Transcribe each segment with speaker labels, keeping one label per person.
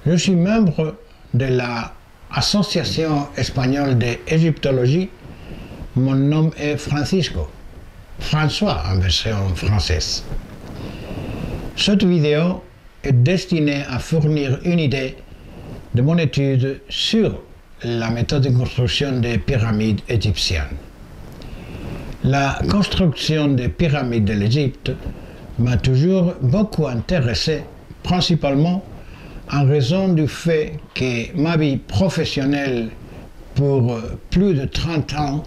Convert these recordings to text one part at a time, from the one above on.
Speaker 1: Je suis membre de l'Association espagnole d'égyptologie. Mon nom est Francisco, François en version française. Cette vidéo est destinée à fournir une idée de mon étude sur la méthode de construction des pyramides égyptiennes. La construction des pyramides de l'Égypte m'a toujours beaucoup intéressé, principalement en raison du fait que ma vie professionnelle pour plus de 30 ans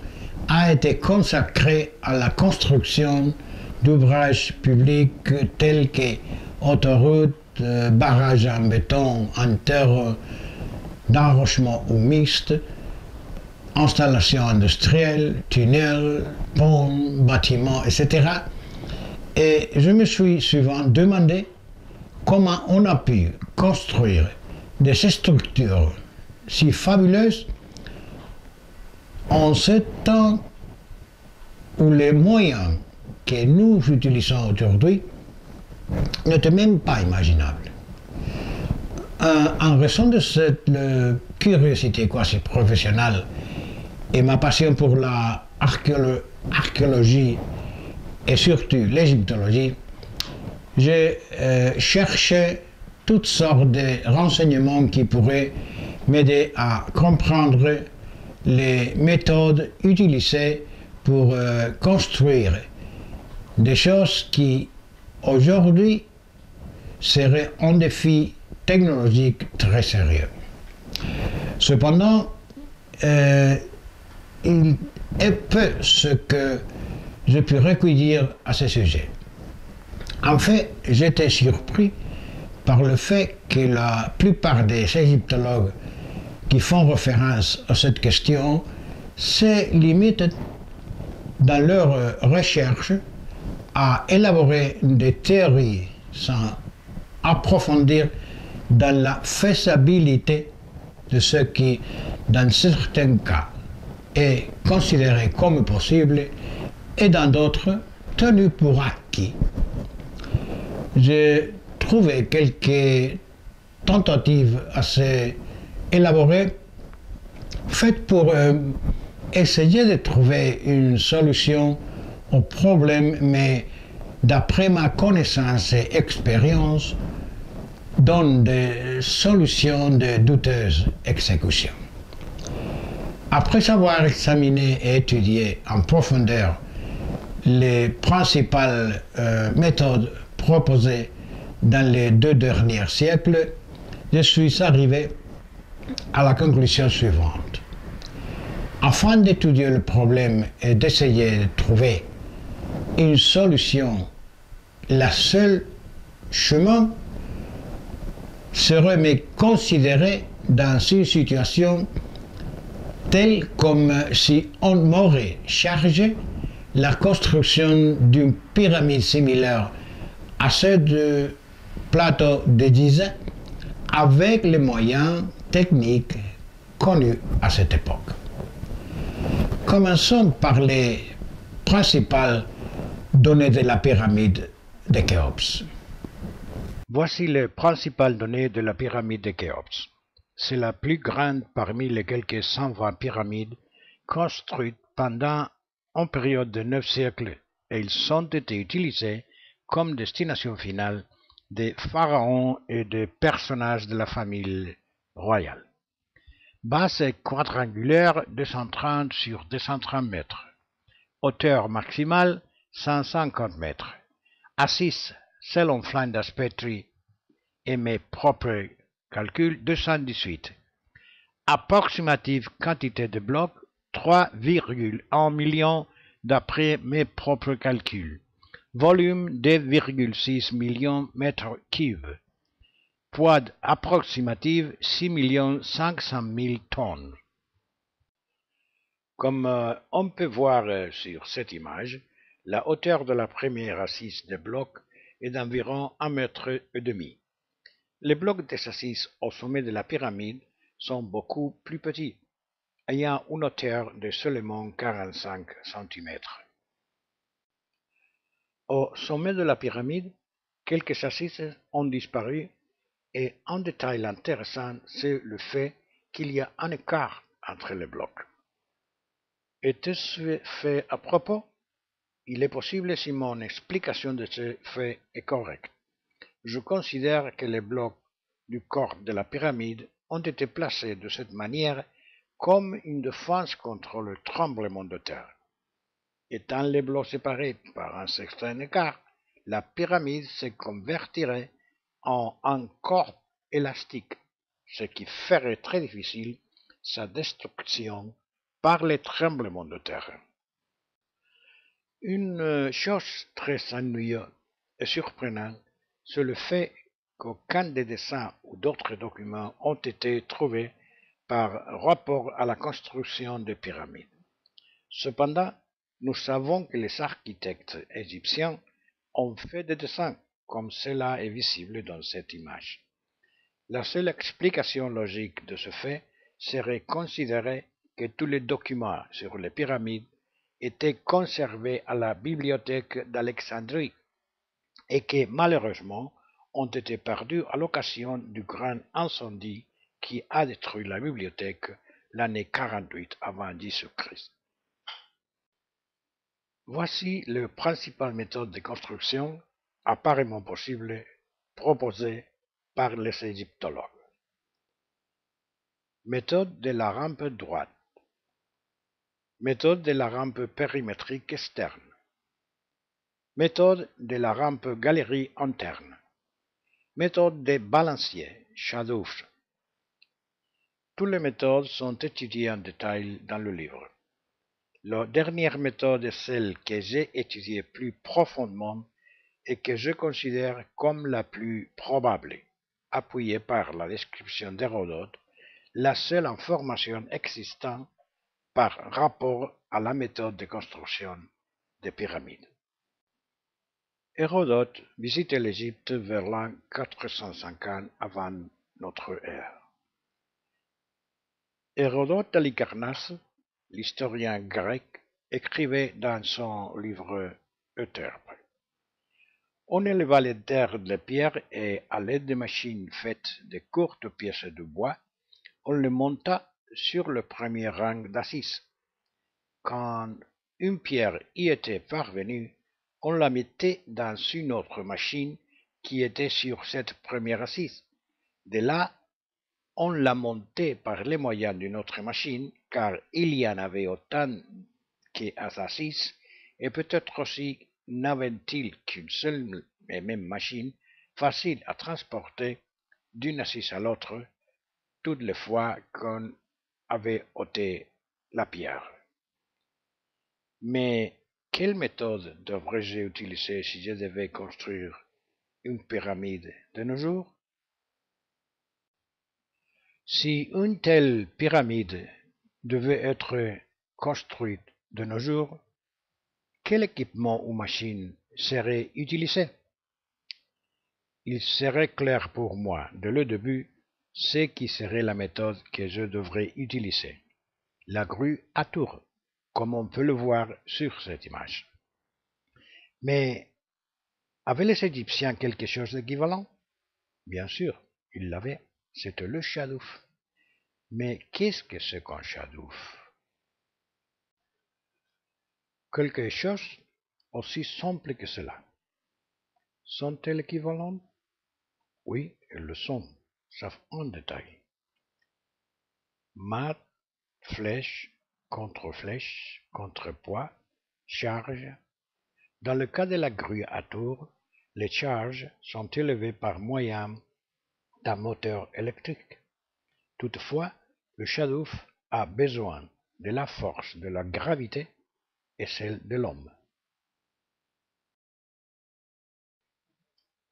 Speaker 1: a été consacrée à la construction d'ouvrages publics tels que autoroutes, barrages en béton, en terre d'enrochement ou mixte, installations industrielles, tunnels, ponts, bâtiments, etc. Et je me suis souvent demandé comment on a pu construire des structures si fabuleuses en ce temps où les moyens que nous utilisons aujourd'hui n'étaient même pas imaginables. En raison de cette curiosité quasi professionnelle et ma passion pour l'archéologie et surtout l'égyptologie, j'ai cherché toutes sortes de renseignements qui pourraient m'aider à comprendre les méthodes utilisées pour construire des choses qui aujourd'hui seraient un défi technologique très sérieux. Cependant, il est peu ce que je puis recueillir à ce sujet. En fait, j'étais surpris par le fait que la plupart des égyptologues qui font référence à cette question se limitent dans leurs recherches à élaborer des théories sans approfondir dans la faisabilité de ce qui, dans certains cas, est considéré comme possible et dans d'autres, tenu pour acquis. J'ai trouvé quelques tentatives assez élaborées faites pour essayer de trouver une solution au problème, mais d'après ma connaissance et expérience, donnent des solutions de douteuse exécution. Après avoir examiné et étudié en profondeur les principales méthodes proposées dans les 2 derniers siècles, je suis arrivé à la conclusion suivante. Afin d'étudier le problème et d'essayer de trouver une solution, la seule chemin serait me considérer dans une situation telle comme si on m'aurait chargé la construction d'une pyramide similaire à celle du plateau de Gizeh avec les moyens techniques connus à cette époque. Commençons par les principales données de la pyramide de Khéops.
Speaker 2: Voici les principales données de la pyramide de Khéops. C'est la plus grande parmi les quelques 120 pyramides construites pendant une période de 9 siècles et ils ont été utilisés comme destination finale des pharaons et des personnages de la famille royale. Base quadrangulaire 230 sur 230 mètres. Hauteur maximale 150 mètres. Assise selon Flinders Petrie et mes propres calculs 218. Approximative quantité de blocs 3,1 millions d'après mes propres calculs. Volume 2,6 millions mètres cubes. Poids approximative 6 500 000 tonnes. Comme on peut voir sur cette image, la hauteur de la première assise de blocs est d'environ 1,5 mètre. Les blocs des assises au sommet de la pyramide sont beaucoup plus petits, ayant une hauteur de seulement 45 cm. Au sommet de la pyramide, quelques assises ont disparu Et un détail intéressant, c'est le fait qu'il y a un écart entre les blocs. Était-ce fait à propos? Il est possible si mon explication de ce fait est correcte. Je considère que les blocs du corps de la pyramide ont été placés de cette manière comme une défense contre le tremblement de terre. Étant les blocs séparés par un certain écart, la pyramide se convertirait en un corps élastique, ce qui ferait très difficile sa destruction par les tremblements de terre. Une chose très ennuyeuse et surprenante, c'est le fait qu'aucun des dessins ou d'autres documents ont été trouvés par rapport à la construction des pyramides. Cependant, nous savons que les architectes égyptiens ont fait des dessins, comme cela est visible dans cette image. La seule explication logique de ce fait serait considérer que tous les documents sur les pyramides étaient conservés à la bibliothèque d'Alexandrie et que malheureusement ont été perdus à l'occasion du grand incendie qui a détruit la bibliothèque l'année 48 avant Jésus-Christ. Voici les principales méthodes de construction apparemment possibles proposées par les égyptologues. Méthode de la rampe droite. Méthode de la rampe périmétrique externe. Méthode de la rampe galerie interne. Méthode des balanciers, shadows. Toutes les méthodes sont étudiées en détail dans le livre. La dernière méthode est celle que j'ai étudiée plus profondément et que je considère comme la plus probable, appuyée par la description d'Hérodote, la seule information existante par rapport à la méthode de construction des pyramides. Hérodote visitait l'Égypte vers l'an 450 avant notre ère. Hérodote d'Halicarnasse, l'historien grec, écrivait dans son livre Euterpe. On éleva les terres de pierre et, à l'aide de machines faites de courtes pièces de bois, on les monta sur le premier rang d'assises. Quand une pierre y était parvenue, on la mettait dans une autre machine qui était sur cette première assise. De là, on la montait par les moyens d'une autre machine, car il y en avait autant qu'assises, et peut-être aussi n'avait-il qu'une seule et même machine, facile à transporter d'une assise à l'autre, toutes les fois qu'on avait ôté la pierre. Mais quelle méthode devrais-je utiliser si je devais construire une pyramide de nos jours? Si une telle pyramide devait être construite de nos jours, quel équipement ou machine serait utilisé? Il serait clair pour moi, dès le début, ce qui serait la méthode que je devrais utiliser. La grue à tour, comme on peut le voir sur cette image. Mais avaient les Égyptiens quelque chose d'équivalent? Bien sûr, ils l'avaient. C'était le chadouf. Mais qu'est-ce que c'est qu'un chadouf? Quelque chose aussi simple que cela. Sont-elles équivalentes? Oui, elles le sont, sauf un détail. Mat, flèche, contrepoids, charge. Dans le cas de la grue à tour, les charges sont élevées par moyen d'un moteur électrique. Toutefois, le chadouf a besoin de la force de la gravité et celle de l'homme.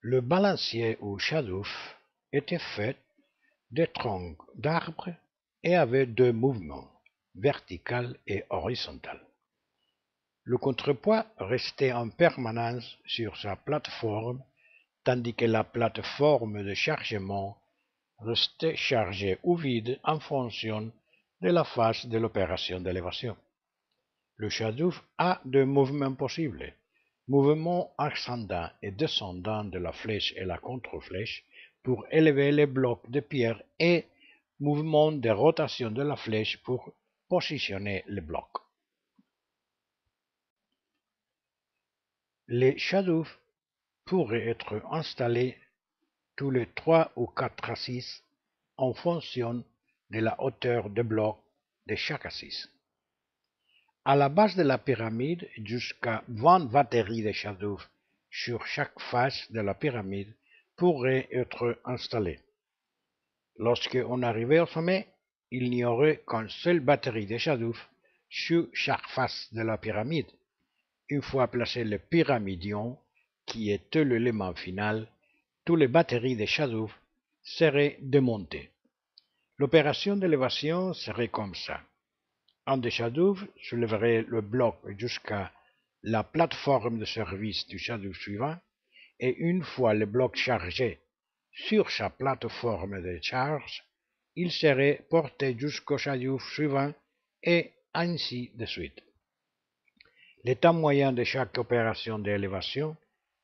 Speaker 2: Le balancier ou chadouf était fait de troncs d'arbres et avait deux mouvements, vertical et horizontal. Le contrepoids restait en permanence sur sa plateforme, tandis que la plateforme de chargement restait chargée ou vide en fonction de la phase de l'opération d'élévation. Le chadouf a deux mouvements possibles, mouvement ascendant et descendant de la flèche et la contre-flèche, pour élever les blocs de pierre et mouvement de rotation de la flèche pour positionner les blocs. Les shadows pourraient être installés tous les 3 ou 4 assises en fonction de la hauteur de bloc de chaque assise. À la base de la pyramide, jusqu'à 20 batteries de shadows sur chaque face de la pyramide pourraient être installées. Lorsque on arrivait au sommet, il n'y aurait qu'une seule batterie de shadows sur chaque face de la pyramide. Une fois placé le pyramidion, qui est l'élément final, toutes les batteries de shadows seraient démontées. L'opération d'élévation serait comme ça. Un des shadows soulèverait le bloc jusqu'à la plateforme de service du shadow suivant, et une fois le bloc chargé sur sa plateforme de charge, il serait porté jusqu'au shadow suivant et ainsi de suite. Le temps moyen de chaque opération d'élévation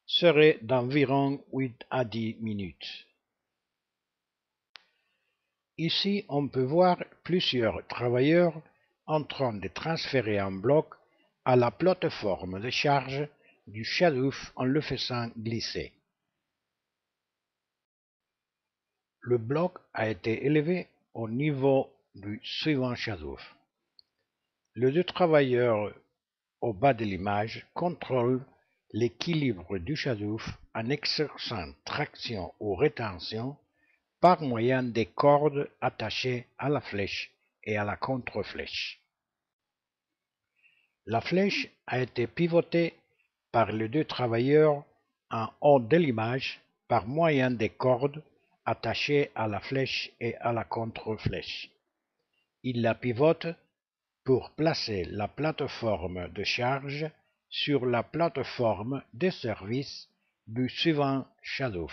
Speaker 2: serait d'environ 8 à 10 minutes. Ici, on peut voir plusieurs travailleurs en train de transférer un bloc à la plateforme de charge du shadow en le faisant glisser. Le bloc a été élevé au niveau du suivant shadow. Les deux travailleurs au bas de l'image contrôlent l'équilibre du shadow en exerçant traction ou rétention par moyen des cordes attachées à la flèche et à la contre-flèche. La flèche a été pivotée par les deux travailleurs en haut de l'image par moyen des cordes attachées à la flèche et à la contre-flèche. Ils la pivotent pour placer la plateforme de charge sur la plateforme de service du suivant shadow.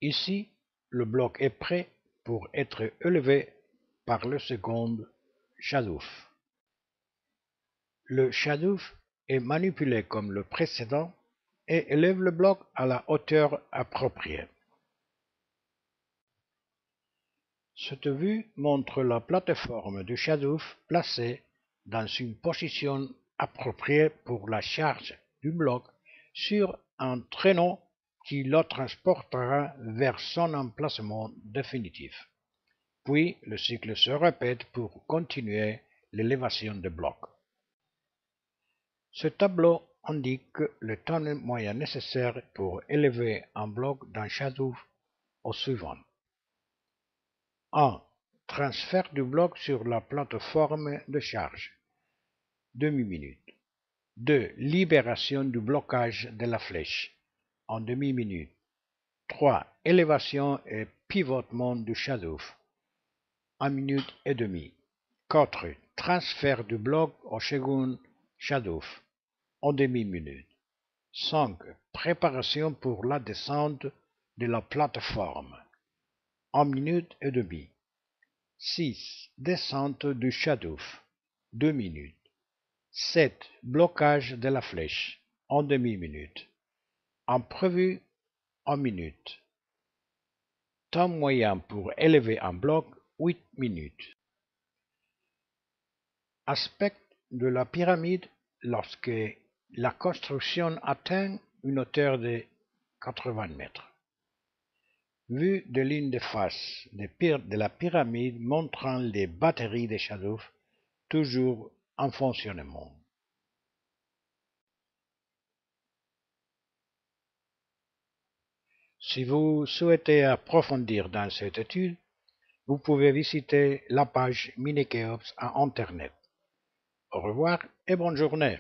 Speaker 2: Ici, le bloc est prêt pour être élevé par le second shadow. Le shadow est manipulé comme le précédent et élève le bloc à la hauteur appropriée. Cette vue montre la plateforme du shadow placée dans une position appropriée pour la charge du bloc sur un traîneau qui le transportera vers son emplacement définitif. Puis le cycle se répète pour continuer l'élévation des blocs. Ce tableau indique le temps moyen nécessaire pour élever un bloc d'un shadow au suivant. 1. Transfert du bloc sur la plateforme de charge. Demi-minute. 2. Libération du blocage de la flèche. En demi-minute. 3. Élévation et pivotement du shadow. 1 minute et demie. 4. Transfert du bloc au second shadow. En demi-minute. 5. Préparation pour la descente de la plateforme. 1 minute et demie. 6. Descente du shadow. 2 minutes. 7. Blocage de la flèche. En demi-minute. Imprévu, 1 minute. Temps moyen pour élever un bloc, 8 minutes. Aspect de la pyramide lorsque la construction atteint une hauteur de 80 mètres. Vue de l'une des faces de la pyramide montrant les batteries de shadows toujours en fonctionnement. Si vous souhaitez approfondir dans cette étude, vous pouvez visiter la page Mini Cheops à Internet. Au revoir et bonne journée.